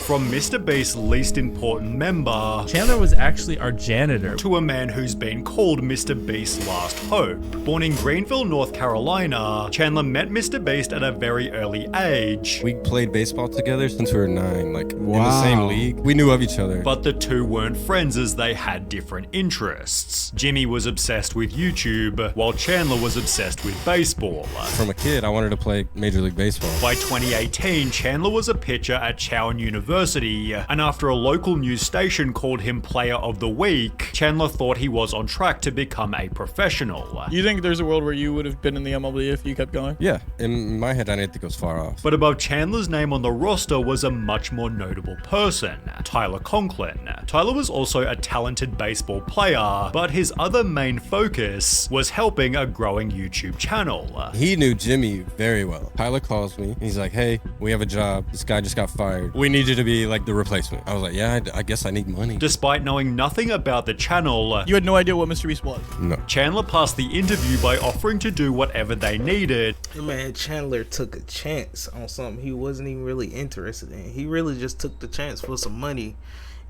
From Mrbeast's least important member, Chandler was actually our janitor, to a man who's been called Mrbeast's last hope. Born in Greenville, North Carolina, Chandler met Mrbeast at a very early age. We played baseball together since we were 9, like in the same league. We knew of each other. But the two weren't friends as they had different interests. Jimmy was obsessed with YouTube, while Chandler was obsessed with baseball. From a kid, I wanted to play Major League Baseball. By 2018, Chandler was a pitcher at Chowan University, and after a local news station called him Player of the Week, Chandler thought he was on track to become a professional. You think there's a world where you would have been in the MLB if you kept going? Yeah, in my head, I didn't think it was far off. But above Chandler's name on the roster was a much more notable person, Tyler Conklin. Tyler was also a talented baseball player, but his other main focus was helping a growing YouTube channel. He knew Jimmy very well. Tyler calls me. He's like, hey, we have a job. This guy just got fired. We need you to be like the replacement. I was like, yeah, I guess I need money. Despite knowing nothing about the channel, You had no idea what Mrbeast was? No. Chandler passed the interview by offering to do whatever they needed. Man, Chandler took a chance on something he wasn't even really interested in. He really just took the chance for some money.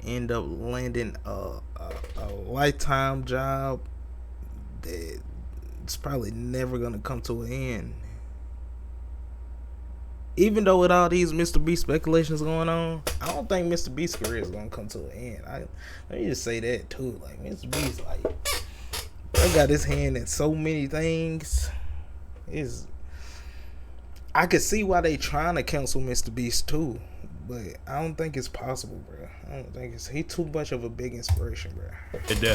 End up landing a lifetime job that it's probably never gonna come to an end. Even though with all these Mrbeast speculations going on, I don't think Mrbeast's career is gonna come to an end. Let me just say that too. Like Mrbeast, like bro got his hand in so many things. I could see why they trying to cancel Mrbeast too, but I don't think it's possible, bro. I don't think he too much of a big inspiration, bro.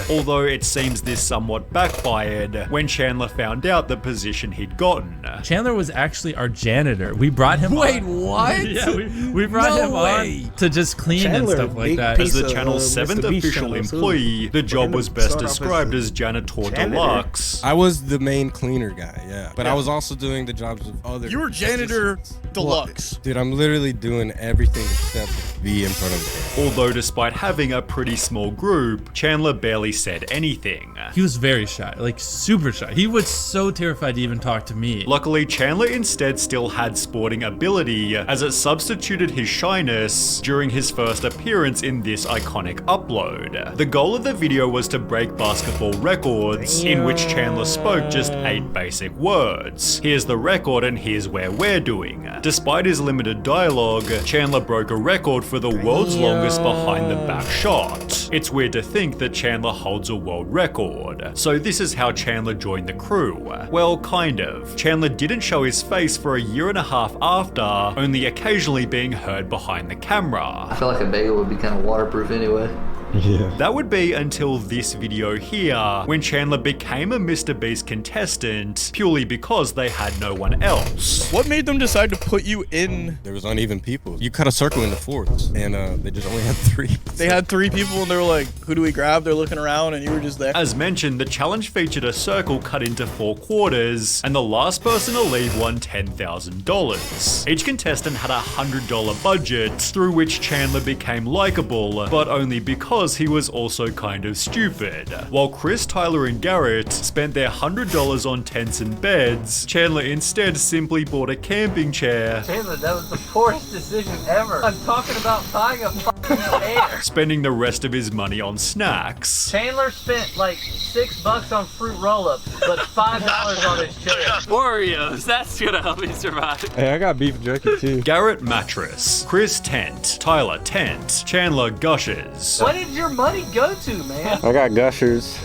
Although it seems this somewhat backfired when Chandler found out the position he'd gotten. Chandler was actually our janitor. We brought him Wait, on. what? Yeah, we brought him on to just clean Chandler, and stuff like big that. piece As the of, channel's 7th Mrbeast official channel, too. employee, the job him to was best start off as described the as janitor janitor. deluxe. I was the main cleaner guy, yeah. But I was also doing the jobs of other. You were janitor deluxe. Dude, I'm literally doing everything except be in front of the camera. Although despite having a pretty small group, Chandler barely said anything. He was very shy, like super shy. He was so terrified to even talk to me. Luckily, Chandler instead still had sporting ability, as it substituted his shyness during his first appearance in this iconic upload. The goal of the video was to break basketball records, in which Chandler spoke just 8 basic words. Here's the record and here's where we're doing. Despite his limited dialogue, Chandler broke a record for the world's longest behind the back shot. It's weird to think that Chandler holds a world record. So this is how Chandler joined the crew. Well, kind of. Chandler didn't show his face for a year and a half after, only occasionally being heard behind the camera. I feel like a bagel would be kind of waterproof anyway. Yeah. That would be until this video here, when Chandler became a Mrbeast contestant purely because they had no one else. What made them decide to put you in? There was uneven people. You cut a circle into fourths, and they just only had 3. They had 3 people and they were like, who do we grab? They're looking around and you were just there. As mentioned, the challenge featured a circle cut into 4 quarters, and the last person to leave won $10,000. Each contestant had a $100 budget, through which Chandler became likable, but only because he was also kind of stupid. While Chris, Tyler, and Garrett spent their $100 on tents and beds, Chandler instead simply bought a camping chair, Chandler, that was the poorest decision ever. I'm talking about buying a fucking chair. spending the rest of his money on snacks. Chandler spent like $6 on fruit roll-ups, but $5 on his chair. Oreos, that's gonna help me survive. Hey, I got beef jerky too. Garrett mattress, Chris tent, Tyler tent, Chandler gushers. What did your money go to, man? I got gushers.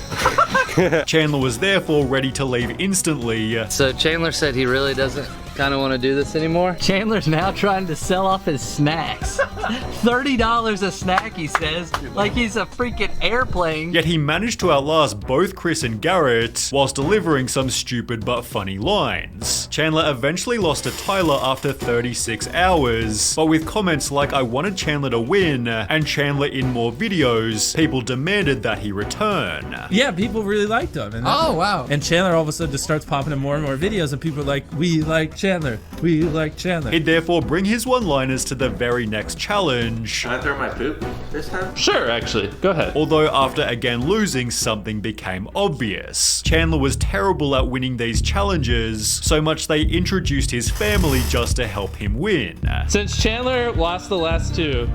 Chandler was therefore ready to leave instantly. So Chandler said he really doesn't kind of want to do this anymore. Chandler's now trying to sell off his snacks. $30 a snack, he says, like he's a freaking airplane. Yet he managed to outlast both Chris and Garrett whilst delivering some stupid but funny lines. Chandler eventually lost to Tyler after 36 hours, but with comments like "I wanted Chandler to win" and "Chandler in more videos," people demanded that he return. Yeah, people really liked him. And Oh, wow. And Chandler all of a sudden just starts popping in more and more videos, and people are like, we like Chandler. We like Chandler. He'd therefore bring his one-liners to the very next challenge. Can I throw my poop this time? Sure, actually. Go ahead. Although after again losing, something became obvious. Chandler was terrible at winning these challenges, so much they introduced his family just to help him win. Since Chandler lost the last two,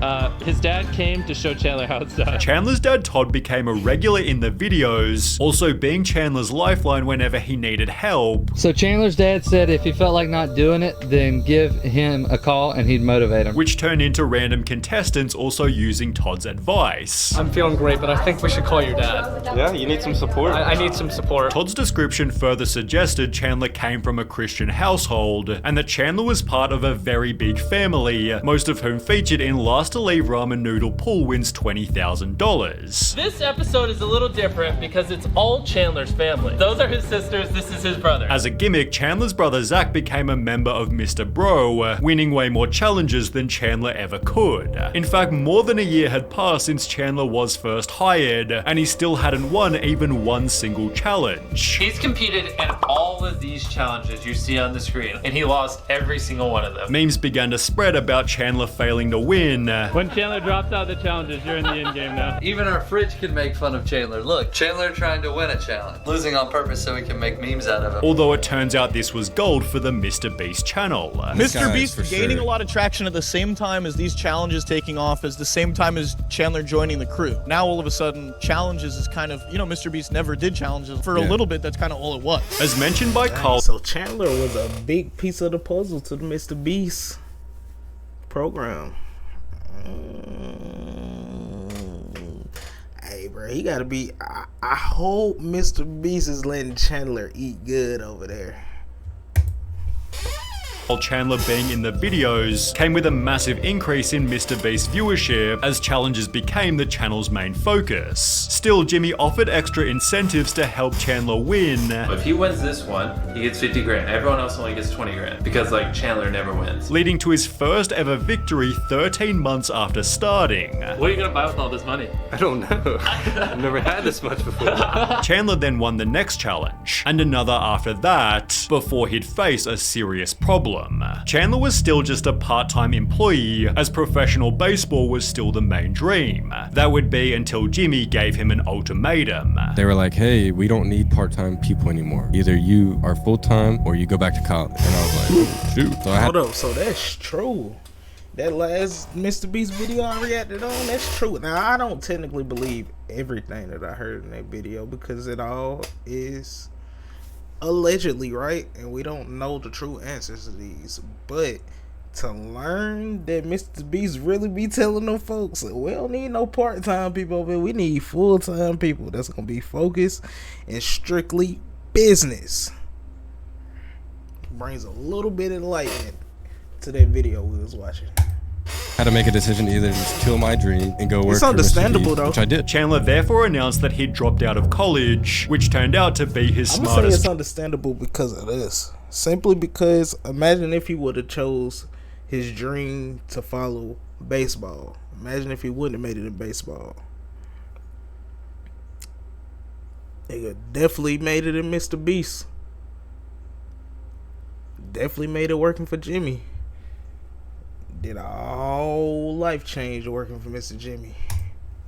his dad came to show Chandler how it's done. Chandler's dad Todd became a regular in the videos, also being Chandler's lifeline whenever he needed help. So Chandler's dad said if he felt like not doing it, then give him a call and he'd motivate him. Which turned into random contestants also using Todd's advice. I'm feeling great, but I think we should call your dad. Yeah, you need some support. I need some support. Todd's description further suggested Chandler came from a Christian household, and that Chandler was part of a very big family, most of whom featured in Last to Leave Ramen Noodle Pool wins $20,000. This episode is a little different because it's all Chandler's family. Those are his sisters, this is his brother. As a gimmick, Chandler's brother Zach became a member of Mr. Bro, winning way more challenges than Chandler ever could. In fact, more than a year had passed since Chandler was first hired, and he still hadn't won even one single challenge. He's competed in all of these challenges you see on the screen, and he lost every single one of them. Memes began to spread about Chandler failing to win. When Chandler drops out of the challenges, you're in the end game now. Even our fridge can make fun of Chandler. Look, Chandler trying to win a challenge. Losing on purpose so he can make memes out of it. Although it turns out this was gold for the Mrbeast channel. Mrbeast gaining a lot of traction at the same time as these challenges taking off, as the same time as Chandler joining the crew. Now all of a sudden, challenges is kind of, Mrbeast never did challenges. For a little bit, that's kind of all it was. As mentioned by Carl, So Chandler was a big piece of the puzzle to the Mrbeast program. Hey, bro, he gotta be. I hope Mrbeast is letting Chandler eat good over there. while Chandler being in the videos came with a massive increase in Mrbeast viewership as challenges became the channel's main focus. Still, Jimmy offered extra incentives to help Chandler win. If he wins this one, he gets 50 grand. Everyone else only gets 20 grand because like Chandler never wins. Leading to his first ever victory 13 months after starting. What are you gonna buy with all this money? I don't know. I've never had this much before. Chandler then won the next challenge, and another after that, before he'd face a serious problem. Chandler was still just a part-time employee, as professional baseball was still the main dream. That would be until Jimmy gave him an ultimatum. They were like, hey, we don't need part-time people anymore. Either you are full-time or you go back to college. And I was like, shoot. So I Hold up, so that's true. That last Mrbeast video I reacted on, that's true. Now, I don't technically believe everything that I heard in that video because it all is allegedly, right? And we don't know the true answers to these. But to learn that Mrbeast really be telling them folks, we don't need no part-time people over here. We need full-time people that's going to be focused and strictly business. Brings a little bit of enlightenment to that video we was watching. had to make a decision to either just kill my dream and go work It's for understandable, Mr. though. Which I did. Chandler therefore announced that he'd dropped out of college, which turned out to be his I'm gonna say smartest it's understandable because of this. Simply because imagine if he would have chose his dream to follow baseball. Imagine if he wouldn't have made it in baseball. He could definitely made it in Mrbeast. Definitely made it working for Jimmy. Did a whole life change working for Mr. Jimmy.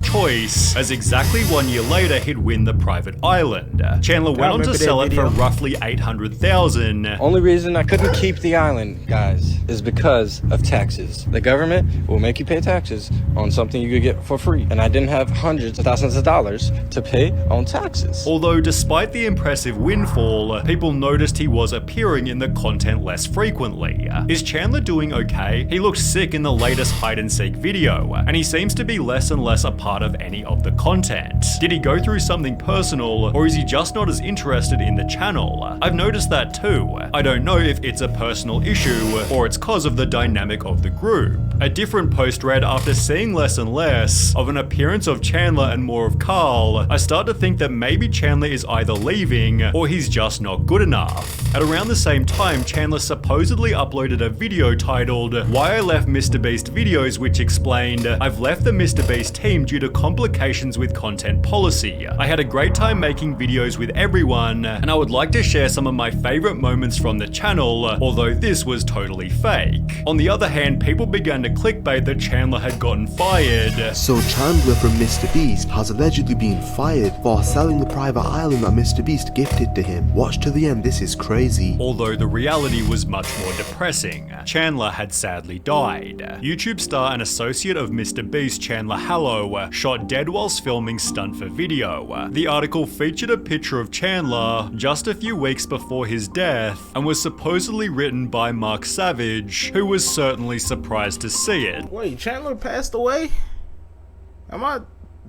choice, as exactly 1 year later he'd win the private island. Chandler went on to sell it for roughly $800,000. Only reason I couldn't keep the island, guys, is because of taxes. The government will make you pay taxes on something you could get for free. And I didn't have hundreds of thousands of dollars to pay on taxes. Although despite the impressive windfall, people noticed he was appearing in the content less frequently. Is Chandler doing okay? He looks sick in the latest hide and seek video, and he seems to be less and less a part of any of the content. Did he go through something personal, or is he just not as interested in the channel? I've noticed that too. I don't know if it's a personal issue, or it's cause of the dynamic of the group. A different post read, after seeing less and less of an appearance of Chandler and more of Carl, I start to think that maybe Chandler is either leaving, or he's just not good enough. At around the same time, Chandler supposedly uploaded a video titled, "Why I Left Mrbeast Videos," which explained, "I've left the Mrbeast team due to to complications with content policy. I had a great time making videos with everyone, and I would like to share some of my favorite moments from the channel, although this was totally fake. On the other hand, people began to clickbait that Chandler had gotten fired. So Chandler from Mrbeast has allegedly been fired for selling the private island that Mrbeast gifted to him. Watch to the end, this is crazy. Although the reality was much more depressing. Chandler had sadly died. YouTube star and associate of Mrbeast, Chandler Hallow, shot dead whilst filming stunt for video. The article featured a picture of Chandler just a few weeks before his death and was supposedly written by Mark Savage, who was certainly surprised to see it. Wait, Chandler passed away?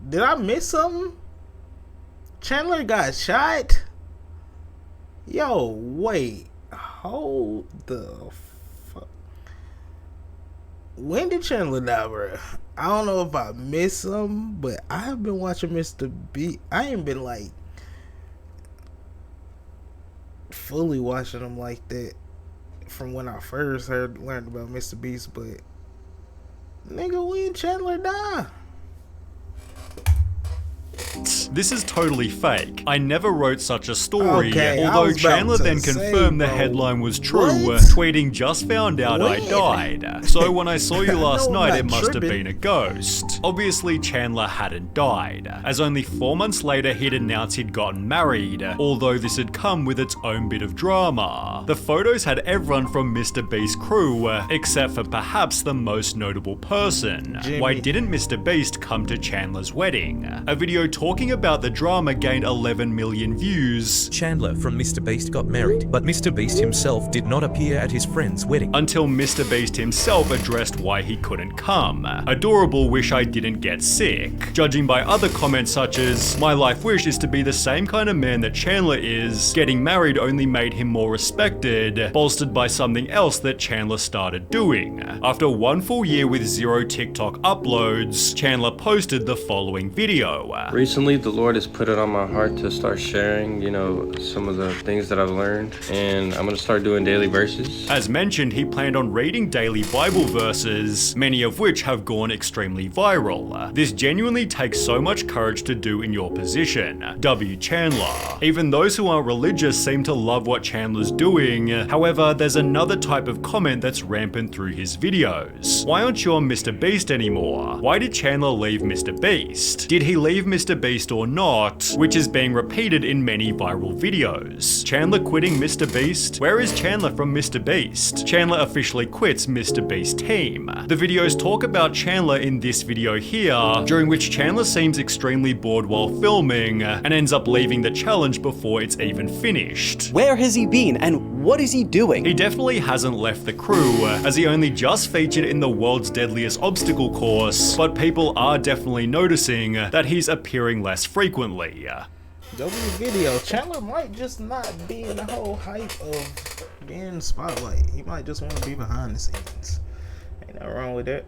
Did I miss something? Chandler got shot? Yo, wait. Hold the fuck. When did Chandler die, bro? I don't know if I missed something, but I have been watching Mrbeast. I ain't been like fully watching him like that from when I first learned about Mrbeast, but nigga, when Chandler die? This is totally fake. I never wrote such a story, Okay, although Chandler then confirmed the headline was true, tweeting, "Just found out I died. So when I saw you last night, it must have been a ghost." Obviously, Chandler hadn't died, as only 4 months later he'd announced he'd gotten married, although this had come with its own bit of drama. The photos had everyone from Mrbeast crew, except for perhaps the most notable person. Jimmy. Why didn't Mrbeast come to Chandler's wedding? A video talking about the drama gained 11 million views. Chandler from Mrbeast got married, but Mrbeast himself did not appear at his friend's wedding. Until Mrbeast himself addressed why he couldn't come. Adorable, wish I didn't get sick. Judging by other comments such as, "My life wish is to be the same kind of man that Chandler is. Getting married only made him more respected," bolstered by something else that Chandler started doing. After 1 full year with 0 TikTok uploads, Chandler posted the following video. Recently, the Lord has put it on my heart to start sharing, some of the things that I've learned, and I'm gonna start doing daily verses. As mentioned, he planned on reading daily Bible verses, many of which have gone extremely viral. This genuinely takes so much courage to do in your position. W. Chandler. Even those who aren't religious seem to love what Chandler's doing. However, there's another type of comment that's rampant through his videos. Why aren't you on Mrbeast anymore? Why did Chandler leave Mrbeast? Did he leave Mrbeast or not? Which is being repeated in many viral videos. Chandler quitting Mrbeast? Where is Chandler from Mrbeast? Chandler officially quits Mrbeast team. The videos talk about Chandler in this video here, during which Chandler seems extremely bored while filming and ends up leaving the challenge before it's even finished. Where has he been and what is he doing? He definitely hasn't left the crew, as he only just featured in the world's deadliest obstacle course, but people are definitely noticing that he's appearing less frequently. W video. Chandler might just not be in the whole hype of being in the spotlight. He might just want to be behind the scenes. Ain't nothing wrong with that.